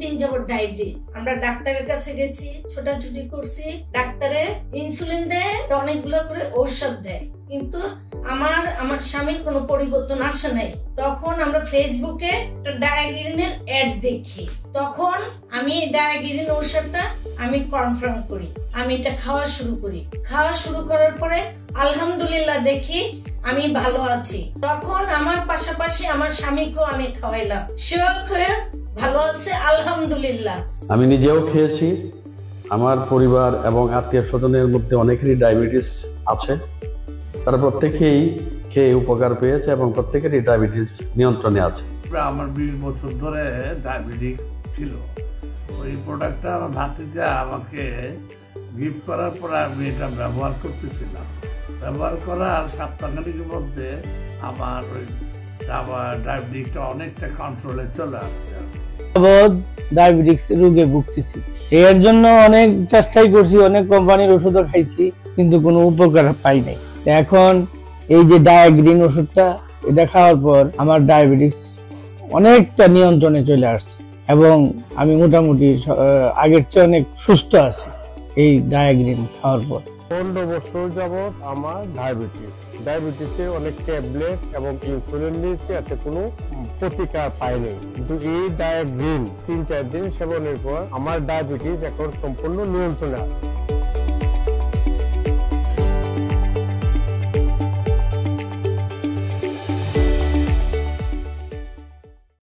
দিন যাবত ডায়াবেটিস। আমরা ডাক্তারের কাছে গেছি, ছোটাছুটি করছি, ডাক্তারে ইনসুলিন দেয়, অনেকগুলো করে ঔষধ দেয়, কিন্তু আমার স্বামীর কোনো পরিবর্তন আসে নাই। তখন আমরা ফেসবুকে একটা ডায়াগ্রিনের অ্যাড দেখি, তখন আমি ডায়াগ্রিন ঔষধটা আমি কনফার্ম করি, আমি এটা খাওয়া শুরু করার পরে আলহামদুলিল্লাহ দেখি আমি ভালো আছি। তখন আমার পাশাপাশি আমার স্বামীকেও আমি খাওয়াইলাম, সেও খেয়ে ভালো আছে আলহামদুলিল্লাহ। আমি নিজেও খেয়েছি, আমার পরিবার এবং আত্মীয় স্বজনের মধ্যে অনেকেরই ডায়াবেটিস আছে, তারা প্রত্যেকেই খেয়ে উপকার পেয়েছে এবং প্রত্যেকেরই ডায়াবেটিস নিয়ন্ত্রণে আছে। আমার 20 বছর ধরে ডায়াবেটিস ছিল। ওই প্রোডাক্টটা আমার ভাতিজা আমাকে গিফট করার পর আমি এটা ব্যবহার করতেছিলাম। ব্যবহার করার সপ্তাহখানেকের মধ্যে আমার ডায়াবেটিসটা অনেকটা কন্ট্রোলে চলে আসছে। ডায়াবেটিস রোগে ভুগতেছি, এর জন্য অনেক চেষ্টাই করছি, অনেক কোম্পানির ওষুধও খাইছি, কিন্তু কোনো উপকার পাই নাই। এখন এই যে ডায়াগ্রিন ওষুধটা, এটা খাওয়ার পর আমার ডায়াবেটিস অনেকটা নিয়ন্ত্রণে চলে আসছে এবং আমি মোটামুটি আগের চেয়ে অনেক সুস্থ আছি এই ডায়াগ্রিন খাওয়ার পর। 15 বছর যাবৎ আমার ডায়াবেটিসের অনেক ট্যাবলেট এবং ইনসুলিন নিয়েছি, এতে কোনো প্রতিকার পাইনি। কিন্তু এই ডায়াগ্রিন 3-4 দিন সেবনের পর আমার ডায়াবেটিস এখন সম্পূর্ণ নিয়ন্ত্রণে আছে।